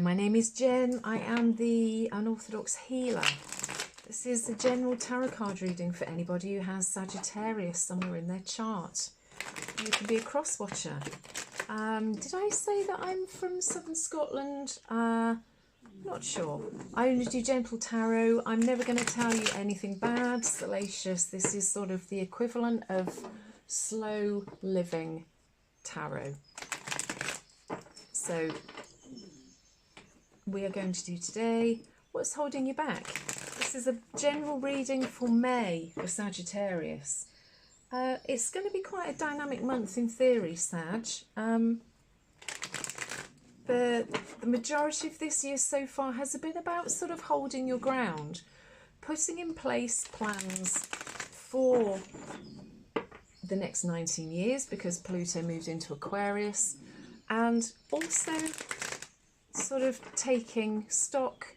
my name is Jen. I am the Unorthodox Healer. This is a general tarot card reading for anybody who has Sagittarius somewhere in their chart. You can be a cross watcher. Did I say that I'm from southern Scotland? Not sure. I only do gentle tarot. I'm never going to tell you anything bad, salacious. This is sort of the equivalent of slow living tarot. So we are going to do today what's holding you back. This is a general reading for May for Sagittarius. It's going to be quite a dynamic month in theory, Sag. The majority of this year so far has been about sort of holding your ground, putting in place plans for the next 19 years because Pluto moved into Aquarius, and also sort of taking stock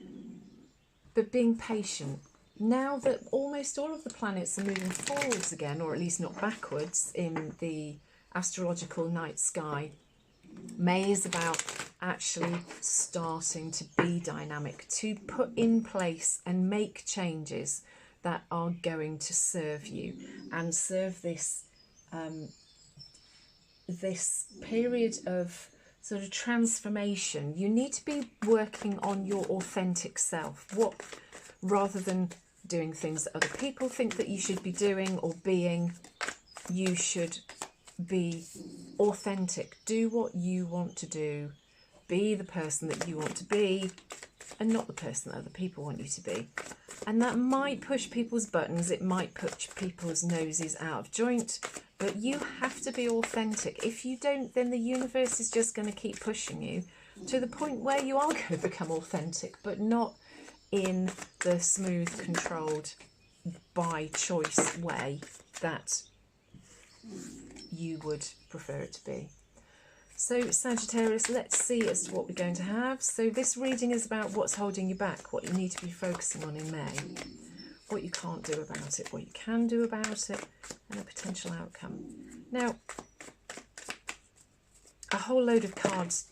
but being patient. Now that almost all of the planets are moving forwards again, or at least not backwards in the astrological night sky, May is about actually starting to be dynamic, to put in place and make changes that are going to serve you and serve this this period of sort of transformation. You need to be working on your authentic self, rather than doing things that other people think that you should be doing or being. You should be authentic. Do what you want to do. Be the person that you want to be and not the person that other people want you to be. And that might push people's buttons. It might push people's noses out of joint. But you have to be authentic. If you don't, then the universe is just going to keep pushing you to the point where you are going to become authentic, but not in the smooth, controlled, by choice way that you would prefer it to be. So Sagittarius, let's see as to what we're going to have. So this reading is about what's holding you back, what you need to be focusing on in May, what you can't do about it, what you can do about it, and a potential outcome. Now, a whole load of cards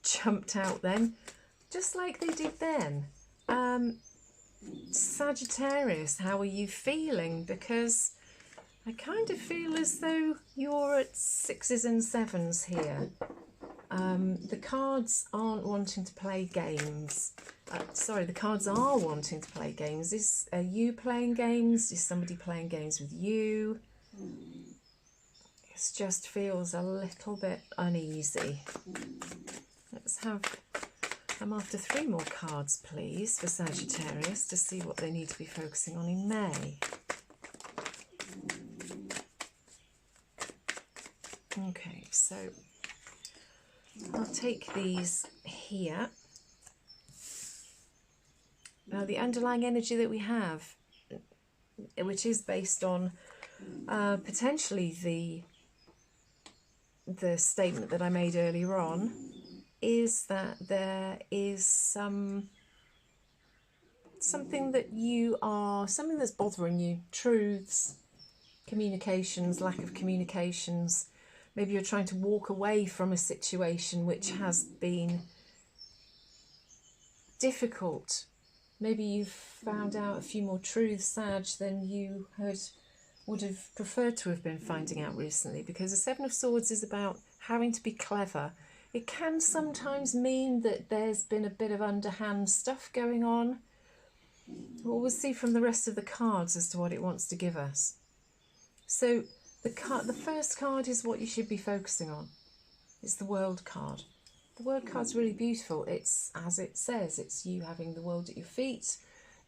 jumped out then, just like they did then. Sagittarius, how are you feeling? Because I kind of feel as though you're at 6s and 7s here. The cards aren't wanting to play games. Sorry, the cards are wanting to play games. Are you playing games? Is somebody playing games with you? It just feels a little bit uneasy. Let's have... I'm after 3 more cards, please, for Sagittarius to see what they need to be focusing on in May. Okay, so I'll take these here. Now, the underlying energy that we have, which is based on potentially the statement that I made earlier on, is that there is something that's bothering you, truths, communications, lack of communications. Maybe you're trying to walk away from a situation which has been difficult. Maybe you've found out a few more truths, Sag, than you would have preferred to have been finding out recently, because the 7 of Swords is about having to be clever. It can sometimes mean that there's been a bit of underhand stuff going on. Well, we'll see from the rest of the cards as to what it wants to give us. So the first card is what you should be focusing on. It's the World card. The World card's really beautiful. It's, as it says, it's you having the world at your feet.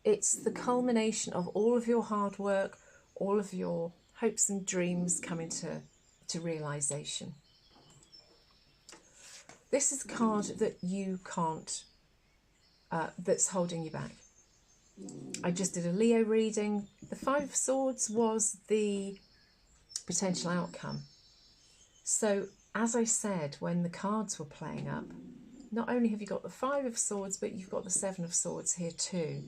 It's the culmination of all of your hard work, all of your hopes and dreams coming to realisation. This is a card that you can't, that's holding you back. I just did a Leo reading. The 5 of Swords was the potential outcome. So, as I said, when the cards were playing up, not only have you got the 5 of Swords, but you've got the 7 of Swords here too.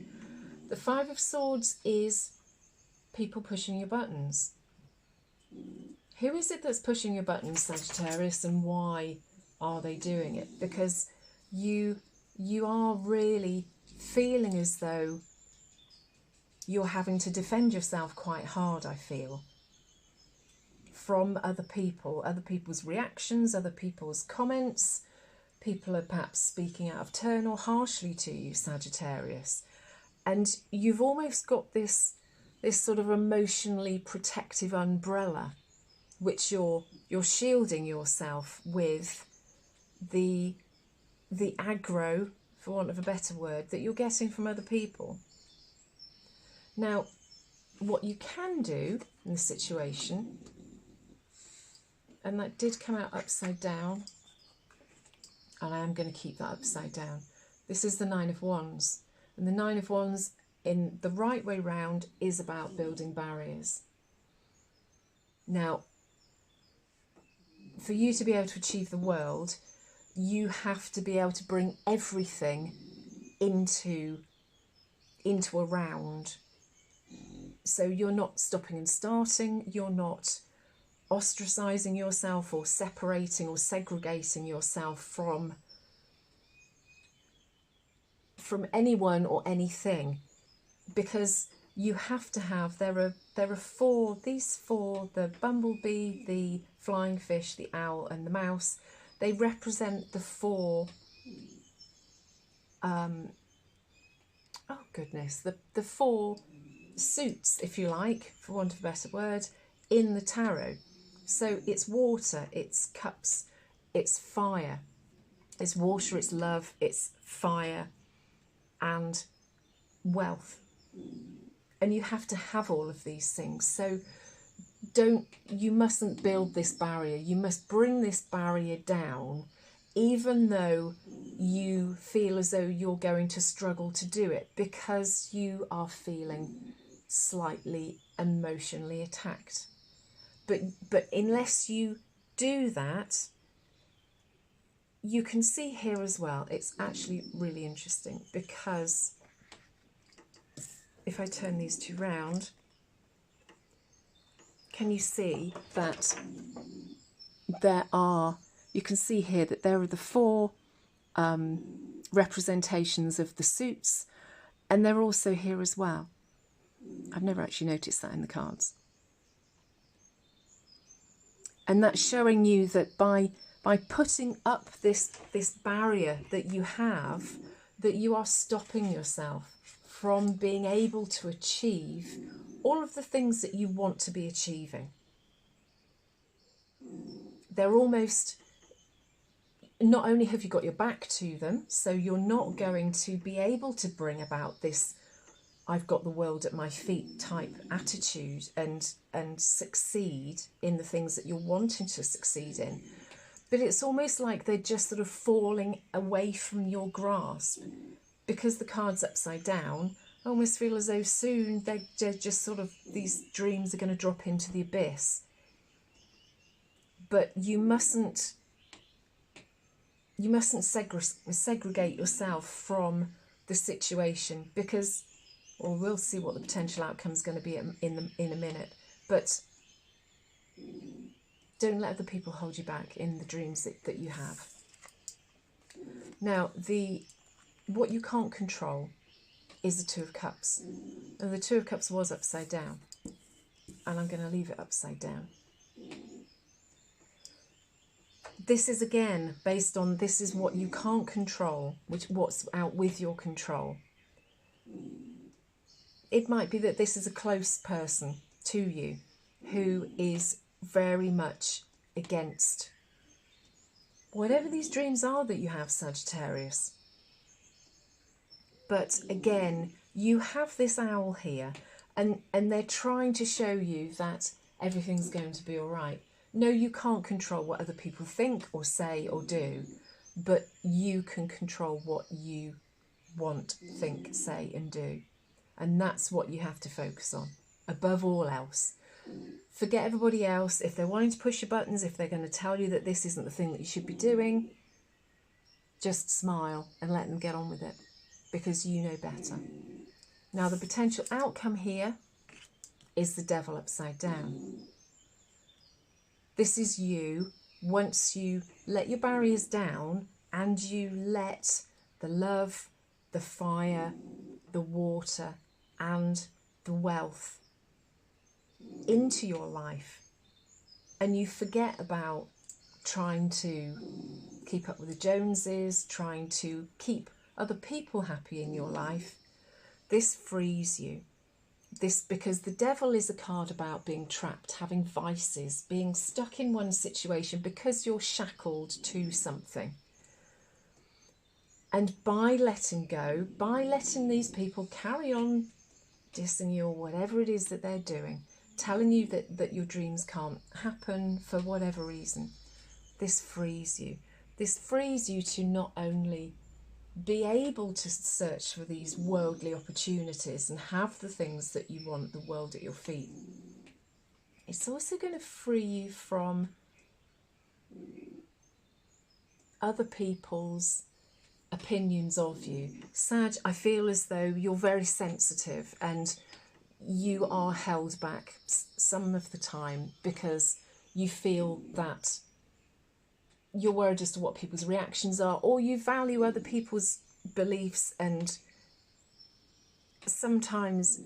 The 5 of Swords is people pushing your buttons. Who is it that's pushing your buttons, Sagittarius, and why are they doing it? Because you you are really feeling as though you're having to defend yourself quite hard, I feel, from other people, other people's reactions, other people's comments. People are perhaps speaking out of turn or harshly to you, Sagittarius. And you've almost got this sort of emotionally protective umbrella, which you're shielding yourself with the aggro, for want of a better word, that you're getting from other people. Now, what you can do in the situation, and that did come out upside down, and I am going to keep that upside down. This is the Nine of Wands, and the Nine of Wands in the right way round is about building barriers. Now, for you to be able to achieve the world, you have to be able to bring everything into a round. So you're not stopping and starting, you're not ostracizing yourself or separating or segregating yourself from anyone or anything, because you have to have, there are four, these four, the bumblebee, the flying fish, the owl and the mouse, they represent the four the four suits, if you like, for want of a better word, in the tarot. So it's water, it's cups, it's fire, it's water, it's love, it's fire and wealth. And you have to have all of these things. So you mustn't build this barrier. You must bring this barrier down, even though you feel as though you're going to struggle to do it, because you are feeling slightly emotionally attacked. But unless you do that, you can see here as well, it's actually really interesting, because if I turn these two round, can you see that you can see here that there are the four representations of the suits, and they're also here as well. I've never actually noticed that in the cards. And that's showing you that by putting up this barrier that you have, that you are stopping yourself from being able to achieve all of the things that you want to be achieving. They're almost, not only have you got your back to them, so you're not going to be able to bring about this I've got the world at my feet type attitude and succeed in the things that you're wanting to succeed in. But it's almost like they're just sort of falling away from your grasp, because the card's upside down. I almost feel as though soon they're just sort of, these dreams are going to drop into the abyss. But you mustn't segregate yourself from the situation, because, well, we'll see what the potential outcome is going to be in a minute. But don't let other people hold you back in the dreams that you have. Now, what you can't control is the Two of Cups. And the Two of Cups was upside down. And I'm going to leave it upside down. This is, again, based on, this is what you can't control, what's out with your control. It might be that this is a close person to you who is very much against whatever these dreams are that you have, Sagittarius. But again, you have this owl here, and they're trying to show you that everything's going to be all right. No, you can't control what other people think or say or do, but you can control what you want, think, say and do. And that's what you have to focus on, above all else. Forget everybody else. If they're wanting to push your buttons, if they're going to tell you that this isn't the thing that you should be doing, just smile and let them get on with it, because you know better. Now, the potential outcome here is the Devil upside down. This is you, once you let your barriers down and you let the love, the fire, the water, and the wealth into your life. And you forget about trying to keep up with the Joneses, trying to keep other people happy in your life. This frees you. Because the devil is a card about being trapped, having vices, being stuck in one situation because you're shackled to something. And by letting go, by letting these people carry on dissing you or whatever it is that they're doing, telling you that your dreams can't happen for whatever reason, this frees you. This frees you to not only be able to search for these worldly opportunities and have the things that you want, the world at your feet. It's also going to free you from other people's opinions of you. Sag, I feel as though you're very sensitive and you are held back some of the time because you feel that you're worried as to what people's reactions are, or you value other people's beliefs, and sometimes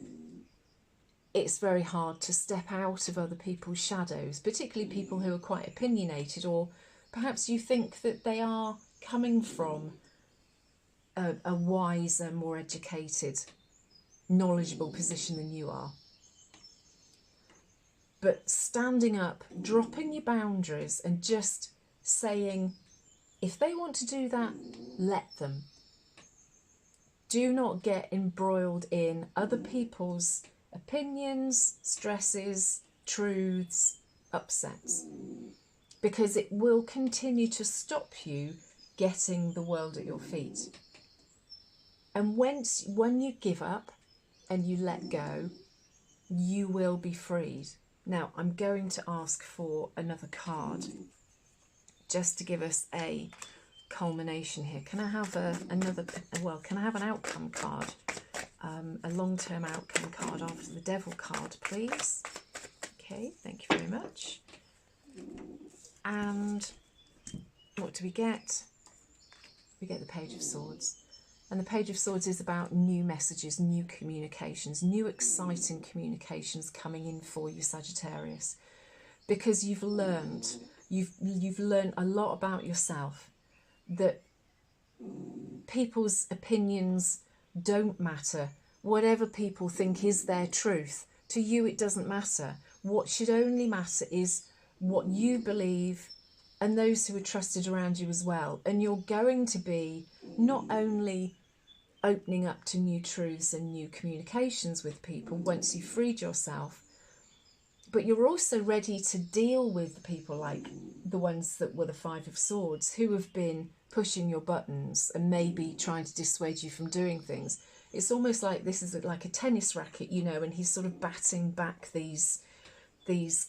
it's very hard to step out of other people's shadows, particularly people who are quite opinionated, or perhaps you think that they are coming from a wiser, more educated, knowledgeable position than you are. But standing up, dropping your boundaries and just saying, if they want to do that, let them. Do not get embroiled in other people's opinions, stresses, truths, upsets, because it will continue to stop you getting the world at your feet. And when you give up and you let go, you will be freed. Now, I'm going to ask for another card just to give us a culmination here. Can I have can I have an outcome card? A long-term outcome card after the Devil card, please. Okay, thank you very much. And what do we get? We get the Page of Swords. And the Page of Swords is about new messages, new communications, new exciting communications coming in for you, Sagittarius. Because you've learned a lot about yourself, that people's opinions don't matter. Whatever people think is their truth, to you it doesn't matter. What should only matter is what you believe and those who are trusted around you as well. And you're going to be not only opening up to new truths and new communications with people once you've freed yourself, but you're also ready to deal with people like the ones that were the Five of Swords, who have been pushing your buttons and maybe trying to dissuade you from doing things. It's almost like this is like a tennis racket, you know, and he's sort of batting back these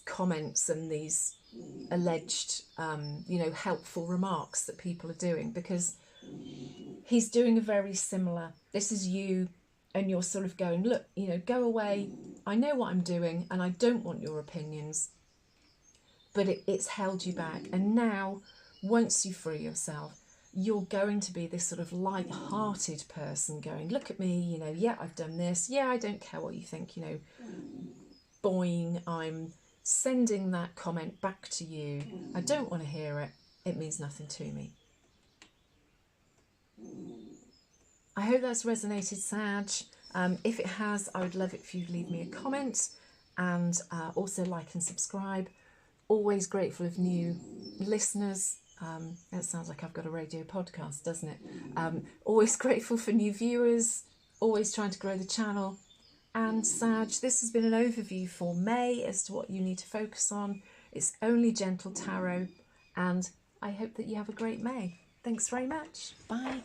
comments and these alleged, helpful remarks that people are doing, because he's doing a very similar, this is you, and you're sort of going, look, go away. I know what I'm doing and I don't want your opinions, but it's held you back. And now, once you free yourself, you're going to be this sort of light-hearted person going, look at me, yeah, I've done this. Yeah, I don't care what you think, boing, I'm sending that comment back to you. I don't want to hear it. It means nothing to me. I hope that's resonated, Sag. If it has, I would love it if you'd leave me a comment, and also like and subscribe. Always grateful of new listeners. That sounds like I've got a radio podcast, doesn't it? Always grateful for new viewers. Always trying to grow the channel. And Sag, this has been an overview for May as to what you need to focus on. It's only Gentle Tarot, and I hope that you have a great May. Thanks very much. Bye.